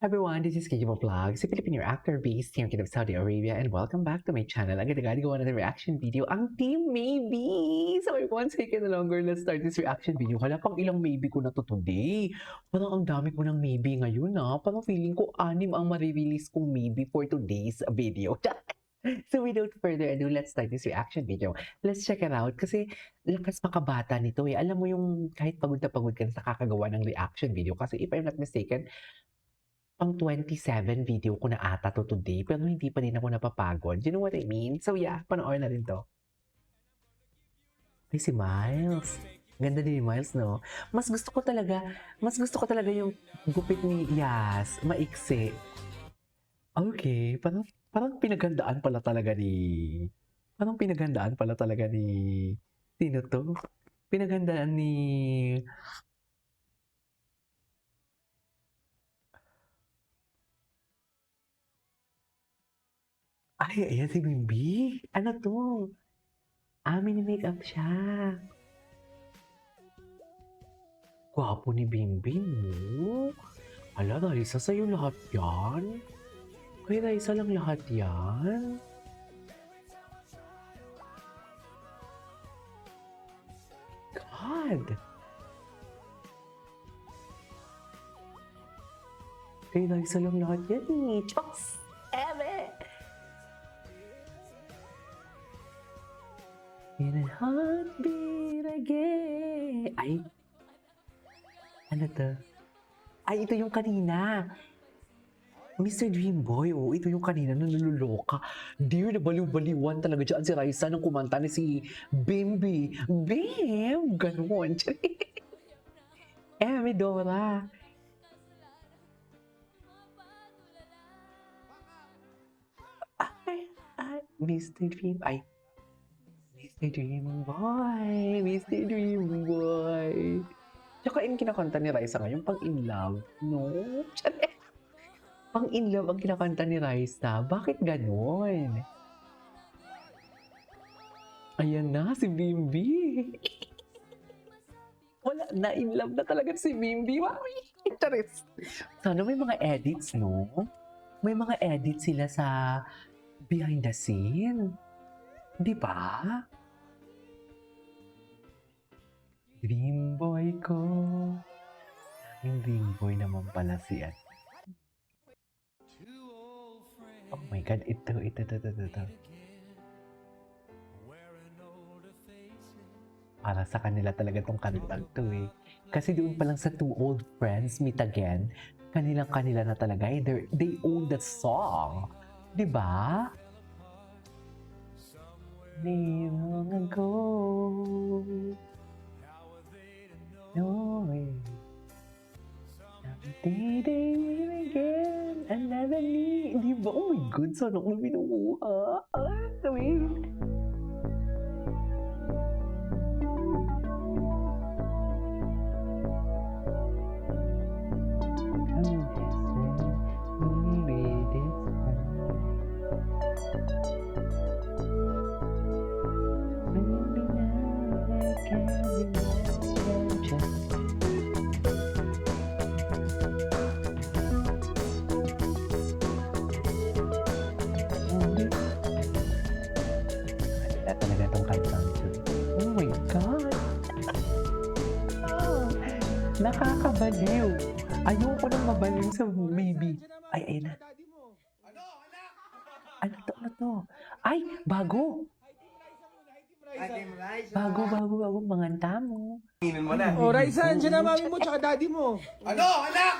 Everyone, this is Kikibo Vlog, si Filipino actor based here in Saudi Arabia, and welcome back to my channel. Agad-agad gawa na ng reaction video ang Team Maybe! So once taken no longer, let's start this reaction video. Hala, pang ilang maybe ko na to today. Parang ang dami ko ng maybe ngayon na. Parang feeling ko 6 ang marirelease kong maybe for today's video. So without further ado, let's start this reaction video. Let's check it out kasi lakas makabata nito eh. Alam mo yung kahit pagod na pagod ka na sa kakagawa ng reaction video kasi if I'm not mistaken, pang 27 video ko na ata to today, pero hindi pa din ako napapagod. You know what I mean? So yeah, panoorin na rin to. Ay, si Miles. Ganda din ni Miles, no? Mas gusto ko talaga yung gupit ni Yas. Maiksi. Okay, parang pinaghandaan pala talaga ni... Sino to? Pinaghandaan ni... Ay, ayan si Bimbi. Ano to? Mini-makeup siya. Gwapo ni Bimbi, no? Ala, Raisa, sa'yo lahat yan? Kay Raisa lang lahat yan? God! Kay Raisa lang lahat yan eh. Chos! Eme! In a heartbeat again. Ay. Ano to? Ay, ito yung kanina. Mr. Dreamboy, oh, ito yung kanina na nalululoka. Dear, na baliw-baliwan talaga dyan si Raisa nung kumanta ni si Bimbi. Bim! Ganon. Dora. Ay, Mr. Dream. Ay, Mr. Dreamboy. Tsaka yung kinakanta ni Raisa ngayon, pang in love, no? Pang in love ang kinakanta ni Raisa. Bakit ganon? Ayan na, si Bimbi. Wala na, in love na talaga si Bimbi. Mami, interest. Sana may mga edits, no? May mga edits sila sa behind the scene. Di ba? Dreamboy ko. Yung Dreamboy naman pala si At. Oh my God, ito. Para sa kanila talaga tong kantang to eh. Kasi doon pa lang sa Two Old Friends Meet Again, kanila na talaga eh. They own the song. Di ba? Long ago. No way. They meet again. Another need. Di ba? Oh my God, sana ko binuha. Wait. Talaga itong kantang to. Oh my God! Nakakabaliw! Ayoko nang mabaliw sa maybe. Ay, ayun na. Ano to? Ay, bago! Bago, manganta mo. Inin mo na. Oh, Raisa, andyan na mami mo tsaka daddy mo. Ano, anak?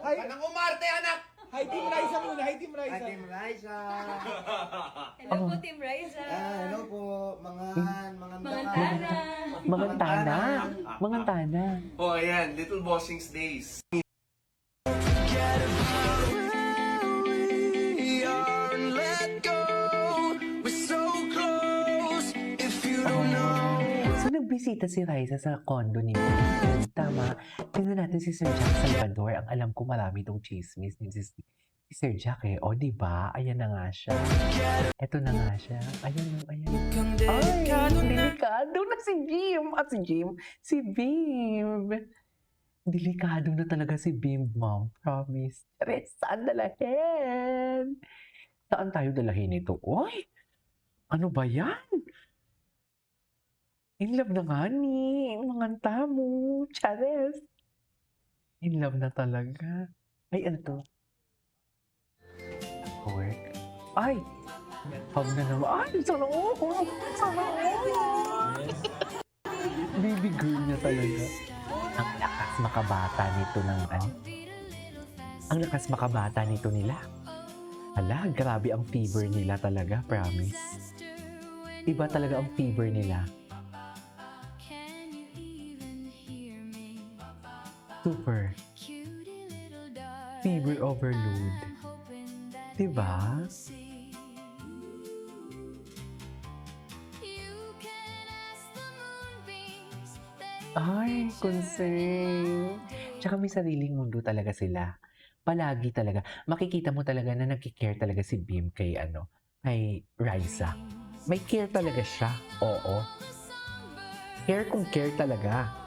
Ay, Anong umarte, anak? hi Team Raisa muna, hi Team Raisa. Hi, Team Raisa. Hello po, Team Raisa. Hello po, mga Mangantana. Oh, ayan. Little Bossings Days. So, nagbisita si Raisa sa condo ni Bimbi. Tama. Tingnan natin si Sir Jack Salvador. Ang alam ko marami itong chismis ni si Sir Jack eh. O, diba? Ayan na nga siya. Eto na nga siya. Ayan. Ay, delikado na si Jim. Si Bim. Delikado na talaga si Bim, ma'am. Promise. Charis, saan dalahin? Saan tayo dalahin ito? Uy! Ano ba yan? In love na nga ni. Mga tamo. Charis. In love na talaga. Ay, ano to? Work. Ay! Hug na naman. Ay, sana all! Sana all! Baby girl niya talaga. Ang lakas makabata nito ng ano? Ang lakas makabata nito nila. Ala, grabe ang fever nila talaga, promise. Iba talaga ang fever nila. Super. Fever overload. Diba? Ay, concern. Tsaka may sariling mundo talaga sila. Palagi talaga. Makikita mo talaga na nagki-care talaga si Bim kay kay Raisa. May care talaga siya. Oo. Care kung care talaga.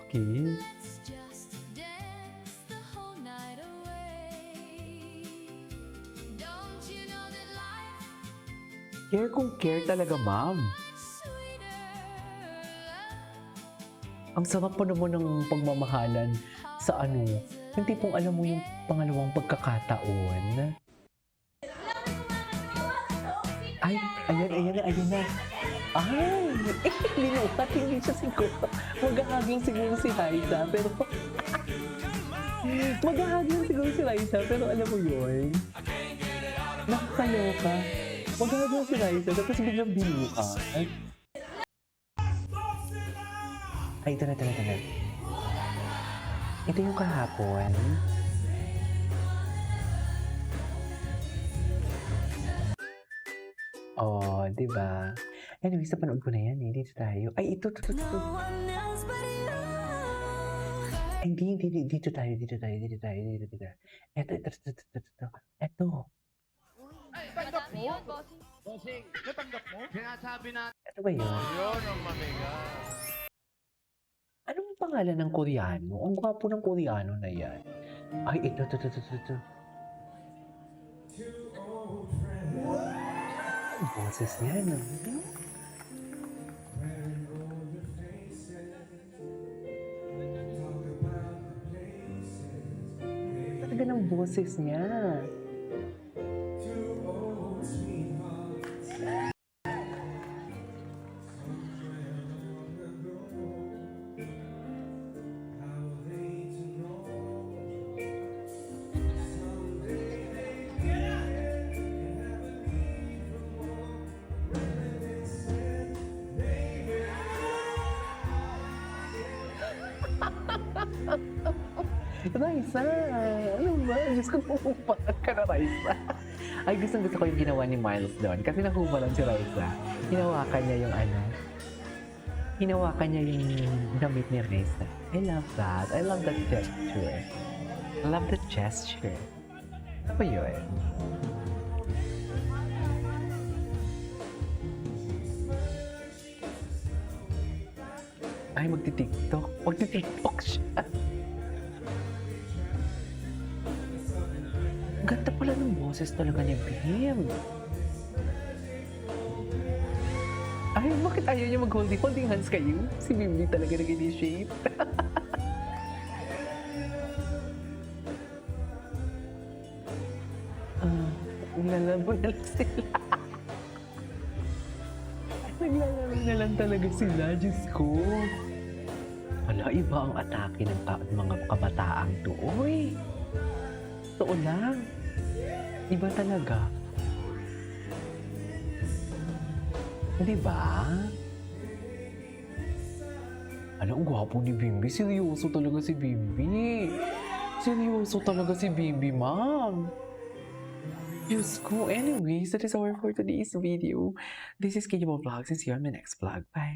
Okay. Care kung care talaga, ma'am. Ang sarap pa naman ng pagmamahalan sa yung tipong alam mo yung pangalawang pagkakataon. Ay, ayan na. Ay, linukat, hindi siya siguro. Maghahaging siguro si Raisa, pero... Maghahaging siguro si Raisa, pero alam mo yun? Nakakaloka. Maghahaging si Raisa, tapos biglang binuka. Ay, ito na. Ito yung kahapon. Oh, di ba? Anyway, sa panood ko na yan eh. Dito tayo. Ay, ito. Ay, hindi. Dito tayo. Ito. Tanggap mo? Bossing, natanggap mo? Sinasabi na Ito ba yun? yun ang mamigas. Anong pangalan ng Koreano? Ang gwapo ng Koreano na yan. Ay, ito. Ang boses niya, no? Talaga ng boses niya. Raisa! Ano ba? Diyos ko, pupupalag ka na, Raisa. Ay, gusto ko yung ginawa ni Miles doon. Kasi nahubalan si Raisa. Hinawakan niya yung Hinawakan niya yung damit ni Raisa. I love that. I love that gesture. I love that gesture. Ano ba yun? Ay, magti-TikTok. Magti-TikTok siya. Ganda pala ng boses talaga ni Bim. Ay, bakit ayaw niya mag-holding hands kayo? Si Bim di talaga nag-initiate. Naglalaro na lang sila. Naglalaro na lang talaga sila, Diyos ko. Wala, iba ang atake ng mga kabataang to. Uy! Totoo lang. Iba talaga. Di ba? Ang gwapo ni Bimbi. Seryoso talaga si Bimbi. Seryoso talaga si Bimbi, ma'am. Diyos ko. Anyways, that is all for today's video. This is Kidimo Vlogs and see you on my next vlog. Bye!